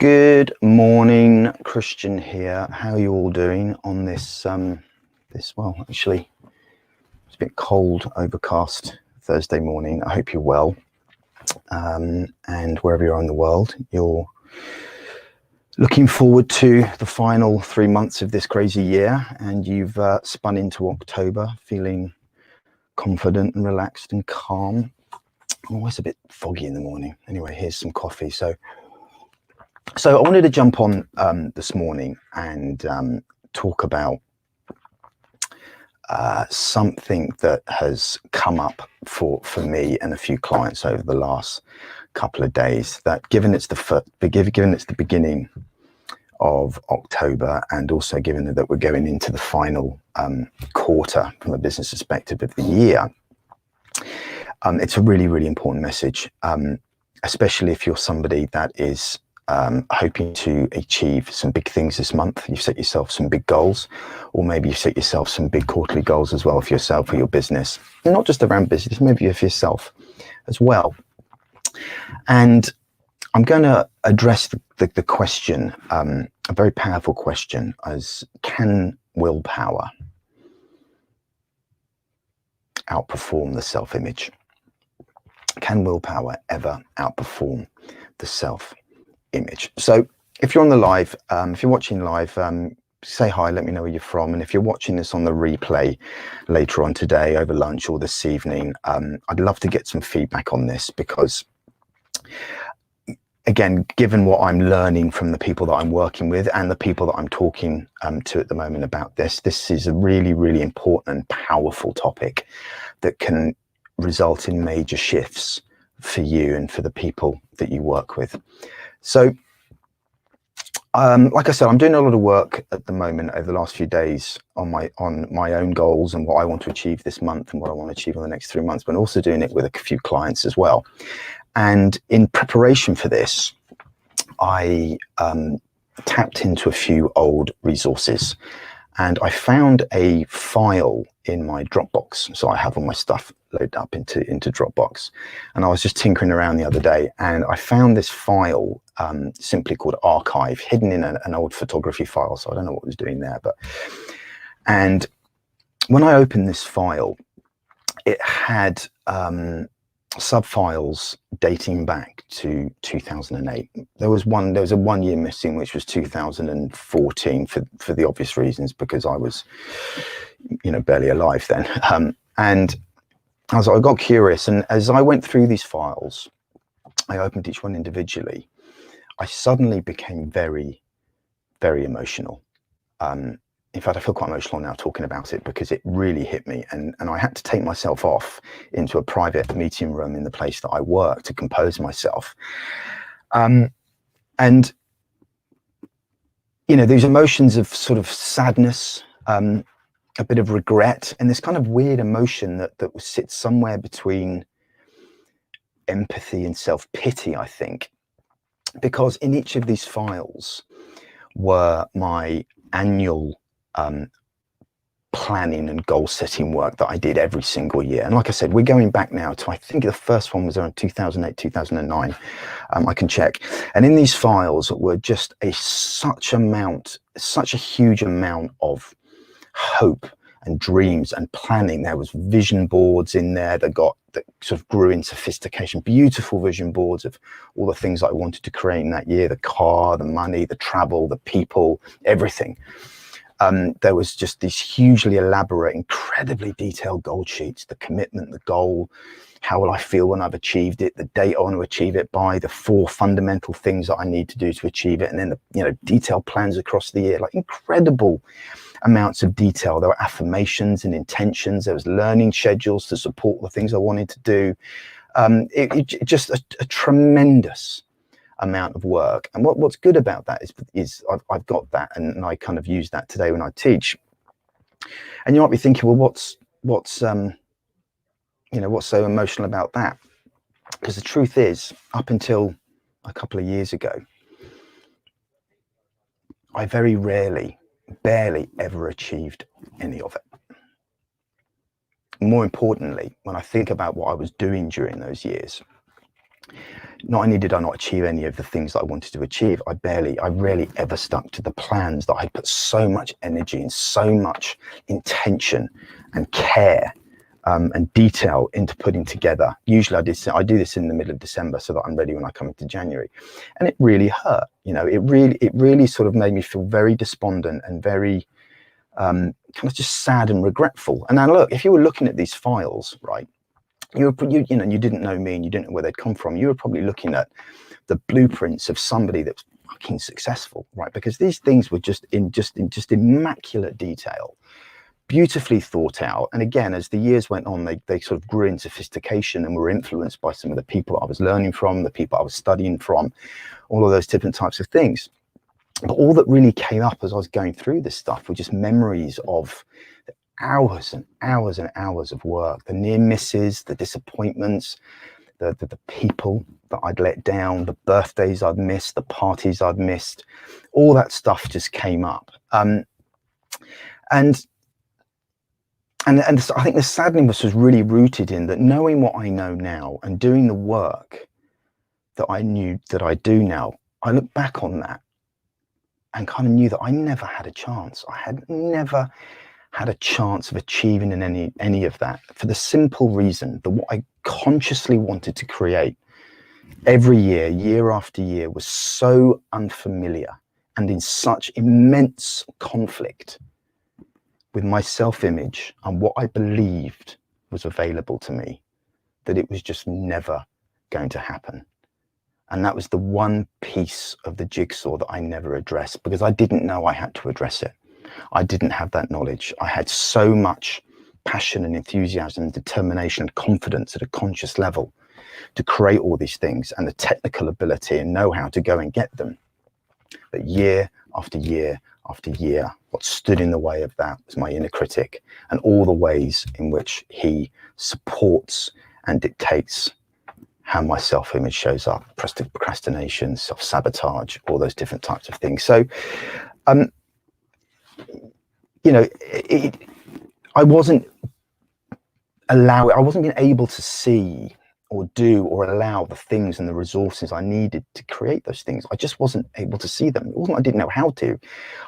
Good morning, Christian here. How are you all doing on this, well, actually, it's a bit cold, overcast Thursday morning. I hope you're well. And wherever you are in the world, you're looking forward to the final 3 months of this crazy year, and you've spun into October feeling confident and relaxed and calm. I'm always a bit foggy in the morning. Anyway, here's some coffee. So I wanted to jump on this morning and talk about something that has come up for me and a few clients over the last couple of days. That given it's the beginning of October, and also given that we're going into the final quarter from a business perspective of the year, it's a really, really important message, especially if you're somebody that is hoping to achieve some big things this month. You've set yourself some big goals, or maybe you've set yourself some big quarterly goals as well for yourself or your business, and not just around business, maybe for yourself as well. And I'm going to address the question, a very powerful question, as can willpower outperform the self-image? Can willpower ever outperform the self-image? So if you're on the live, if you're watching live, say hi, let me know where you're from. And if you're watching this on the replay later on today, over lunch or this evening, I'd love to get some feedback on this, because again, given what I'm learning from the people that I'm working with and the people that I'm talking to at the moment about this is a really, really important and powerful topic that can result in major shifts for you and for the people that you work with. So like I said, I'm doing a lot of work at the moment over the last few days on my own goals and what I want to achieve this month and what I want to achieve in the next 3 months, but also doing it with a few clients as well. And in preparation for this, I tapped into a few old resources, and I found a file in my Dropbox. So I have all my stuff loaded up into Dropbox, and I was just tinkering around the other day, and I found this file simply called Archive, hidden in an old photography file. So I don't know what it was doing there, and when I opened this file, it had subfiles dating back to 2008. There was a 1 year missing, which was 2014, for the obvious reasons, because I was, barely alive then. And I got curious, and as I went through these files, I opened each one individually. I suddenly became very, very emotional. In fact, I feel quite emotional now talking about it, because it really hit me, and I had to take myself off into a private meeting room in the place that I work to compose myself. And these emotions of sort of sadness, a bit of regret, and this kind of weird emotion that sits somewhere between empathy and self-pity, I think, because in each of these files were my annual planning and goal setting work that I did every single year. And like I said, we're going back now to, I think the first one was around 2008, 2009. I can check. And in these files were just such a huge amount of hope and dreams and planning. There was vision boards in there that sort of grew in sophistication, beautiful vision boards of all the things I wanted to create in that year: the car, the money, the travel, the people, everything. There was just these hugely elaborate, incredibly detailed goal sheets: the commitment, the goal, how will I feel when I've achieved it, the date I want to achieve it by, the 4 fundamental things that I need to do to achieve it, and then the detailed plans across the year, like incredible amounts of detail. There were affirmations and intentions. There was learning schedules to support the things I wanted to do. It just a tremendous amount of work. And what's good about that is I've got that, and I kind of use that today when I teach. And you might be thinking, well, what's so emotional about that? Because the truth is, up until a couple of years ago, I very rarely, barely ever achieved any of it. More importantly, when I think about what I was doing during those years, not only did I not achieve any of the things that I wanted to achieve, I rarely ever stuck to the plans that I put so much energy and so much intention and care and detail into putting together. Usually I do this in the middle of December so that I'm ready when I come into January. And it really hurt. You know, it really sort of made me feel very despondent and very kind of just sad and regretful. And now look, if you were looking at these files, right, you didn't know me and you didn't know where they'd come from, you were probably looking at the blueprints of somebody that's fucking successful, right? Because these things were just in immaculate detail, beautifully thought out. And again, as the years went on, they sort of grew in sophistication and were influenced by some of the people I was learning from, the people I was studying from, all of those different types of things. But all that really came up as I was going through this stuff were just memories of hours and hours and hours of work, the near misses, the disappointments, the people that I'd let down, the birthdays I'd missed, the parties I'd missed, all that stuff just came up. And I think the sadness was really rooted in that, knowing what I know now and doing the work that I knew that I do now, I look back on that and kind of knew that I never had a chance. I had never had a chance of achieving in any of that, for the simple reason that what I consciously wanted to create every year, year after year, was so unfamiliar and in such immense conflict with my self-image and what I believed was available to me, that it was just never going to happen. And that was the one piece of the jigsaw that I never addressed, because I didn't know I had to address it. I didn't have that knowledge. I had so much passion and enthusiasm and determination and confidence at a conscious level to create all these things, and the technical ability and know-how to go and get them. But year after year after year, what stood in the way of that was my inner critic and all the ways in which he supports and dictates how my self-image shows up: procrastination, self-sabotage, all those different types of things. So, I wasn't being able to see or do or allow the things and the resources I needed to create those things. I just wasn't able to see them. It wasn't I didn't know how to.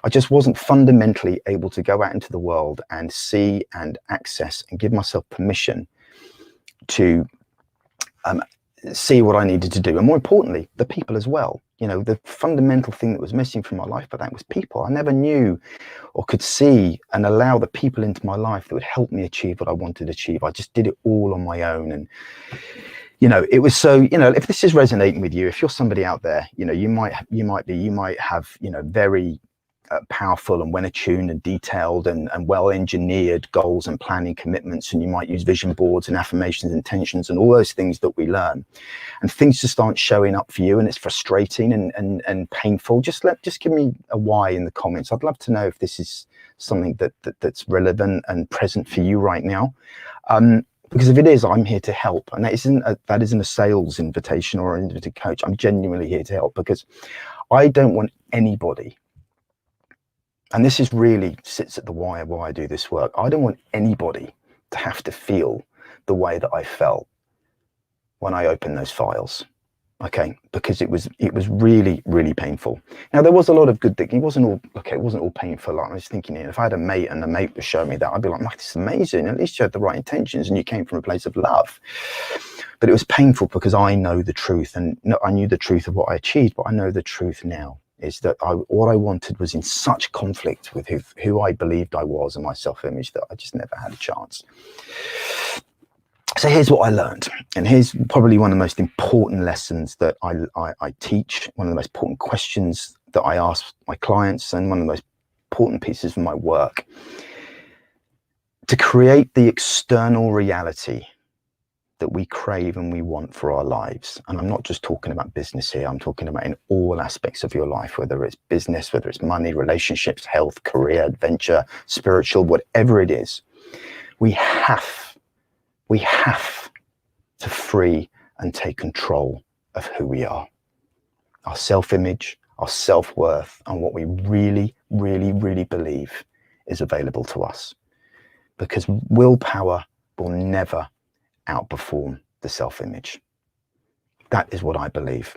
I just wasn't fundamentally able to go out into the world and see and access and give myself permission to see what I needed to do. And more importantly, the people as well. You know, the fundamental thing that was missing from my life, but that was people. I never knew or could see and allow the people into my life that would help me achieve what I wanted to achieve. I just did it all on my own. And, you know, it was so, you know, if this is resonating with you, if you're somebody out there, you know, you might have, you know, very powerful and well attuned and detailed and well engineered goals and planning commitments, and you might use vision boards and affirmations, intentions, and all those things that we learn, and things just aren't showing up for you, and it's frustrating and painful. Just give me a why in the comments. I'd love to know if this is something that's relevant and present for you right now, because if it is, I'm here to help. And that isn't a sales invitation or an invited coach. I'm genuinely here to help, because I don't want anybody, and this is really sits at the why of why I do this work, I don't want anybody to have to feel the way that I felt when I opened those files. Okay, because it was really, really painful. Now, there was a lot of good things. It wasn't all painful. Like, I was thinking, if I had a mate and the mate was showing me that, I'd be like, Mike, this is amazing. At least you had the right intentions and you came from a place of love. But it was painful because I know the truth, and I knew the truth of what I achieved, but I know the truth now is that what I wanted was in such conflict with who I believed I was and my self-image that I just never had a chance. So here's what I learned, and here's probably one of the most important lessons that I teach, one of the most important questions that I ask my clients, and one of the most important pieces of my work. To create the external reality that we crave and we want for our lives, and I'm not just talking about business here, I'm talking about in all aspects of your life, whether it's business, whether it's money, relationships, health, career, adventure, spiritual, whatever it is, we have to free and take control of who we are, our self-image, our self-worth, and what we really, really, really believe is available to us. Because willpower will never outperform the self-image. That is what I believe.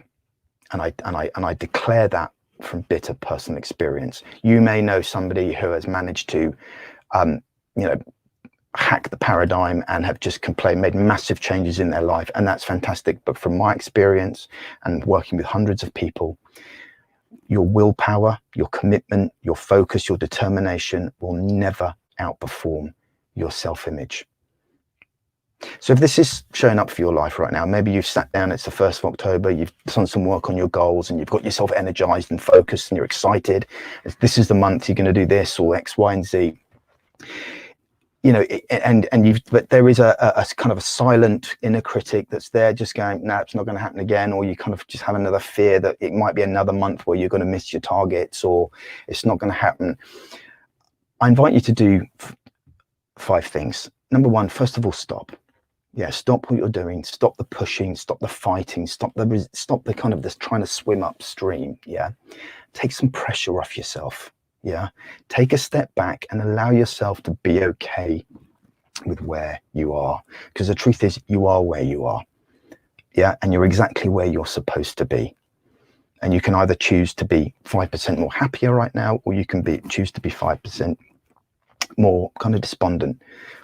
And I declare that from bitter personal experience. You may know somebody who has managed to, hack the paradigm and have just made massive changes in their life, and that's fantastic. But from my experience and working with hundreds of people, your willpower, your commitment, your focus, your determination will never outperform your self-image. So if this is showing up for your life right now, maybe you've sat down, it's the 1st of October, you've done some work on your goals and you've got yourself energized and focused and you're excited. This is the month you're going to do this or X, Y, and Z. But there is a kind of a silent inner critic that's there just going, no, it's not going to happen again. Or you kind of just have another fear that it might be another month where you're going to miss your targets or it's not going to happen. I invite you to do 5 things. Number 1, first of all, stop. Yeah, stop what you're doing. Stop the pushing, stop the fighting, stop the kind of this trying to swim upstream. Yeah, take some pressure off yourself. Yeah, take a step back and allow yourself to be okay with where you are, because the truth is you are where you are. Yeah, and you're exactly where you're supposed to be. And you can either choose to be 5% more happier right now, or you can choose to be 5% more kind of despondent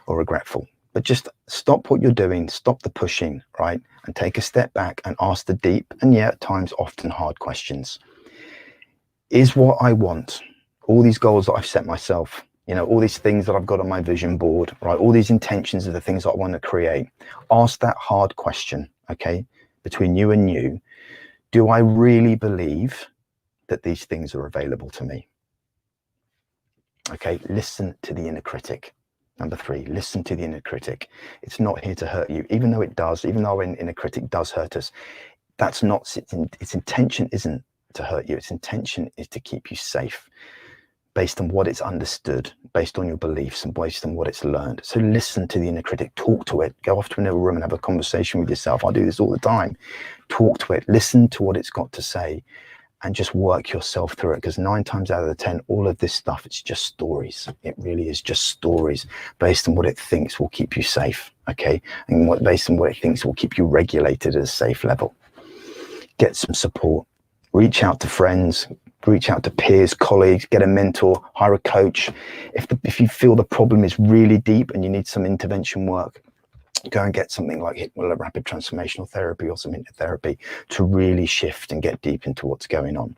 or regretful. But just stop what you're doing, stop the pushing, right? And take a step back and ask the deep and at times often hard questions. Is what I want, all these goals that I've set myself, all these things that I've got on my vision board, right? All these intentions are the things that I want to create. Ask that hard question, okay? Between you and you, do I really believe that these things are available to me? Okay, listen to the inner critic. Number 3, listen to the inner critic. It's not here to hurt you, even though it does, even though an inner critic does hurt us. That's not, its intention isn't to hurt you. Its intention is to keep you safe based on what it's understood, based on your beliefs and based on what it's learned. So listen to the inner critic, talk to it, go off to another room and have a conversation with yourself. I do this all the time. Talk to it, listen to what it's got to say, and just work yourself through it, because 9 times out of the 10, all of this stuff, it's just stories. It really is just stories based on what it thinks will keep you safe, okay? And based on what it thinks will keep you regulated at a safe level. Get some support. Reach out to friends, reach out to peers, colleagues, get a mentor, hire a coach. If you feel the problem is really deep and you need some intervention work, go and get something like rapid transformational therapy or some hypnotherapy to really shift and get deep into what's going on.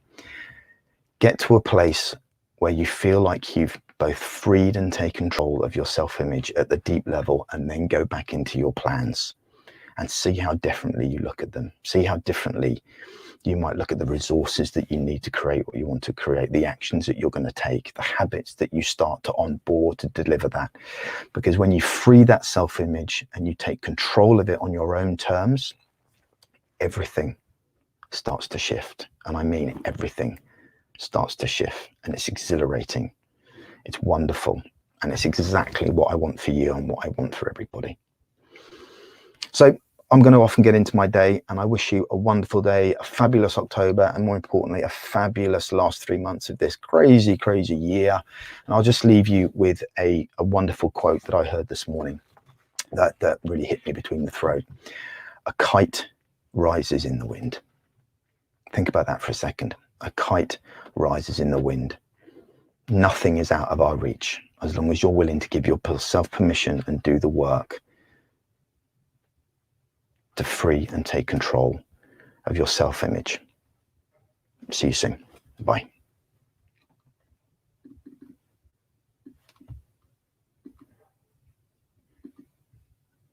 Get to a place where you feel like you've both freed and taken control of your self-image at the deep level, and then go back into your plans and see how differently you look at them. See how differently you might look at the resources that you need to create what you want to create, the actions that you're going to take, the habits that you start to onboard to deliver that. Because when you free that self-image and you take control of it on your own terms, everything starts to shift. And I mean everything starts to shift, and it's exhilarating. It's wonderful. And it's exactly what I want for you and what I want for everybody. So I'm going to often get into my day, and I wish you a wonderful day, a fabulous October, and more importantly, a fabulous last 3 months of this crazy, crazy year. And I'll just leave you with a wonderful quote that I heard this morning that really hit me between the throat. A kite rises in the wind. Think about that for a second. A kite rises in the wind. Nothing is out of our reach as long as you're willing to give yourself permission and do the work to free and take control of your self-image. See you soon. Bye.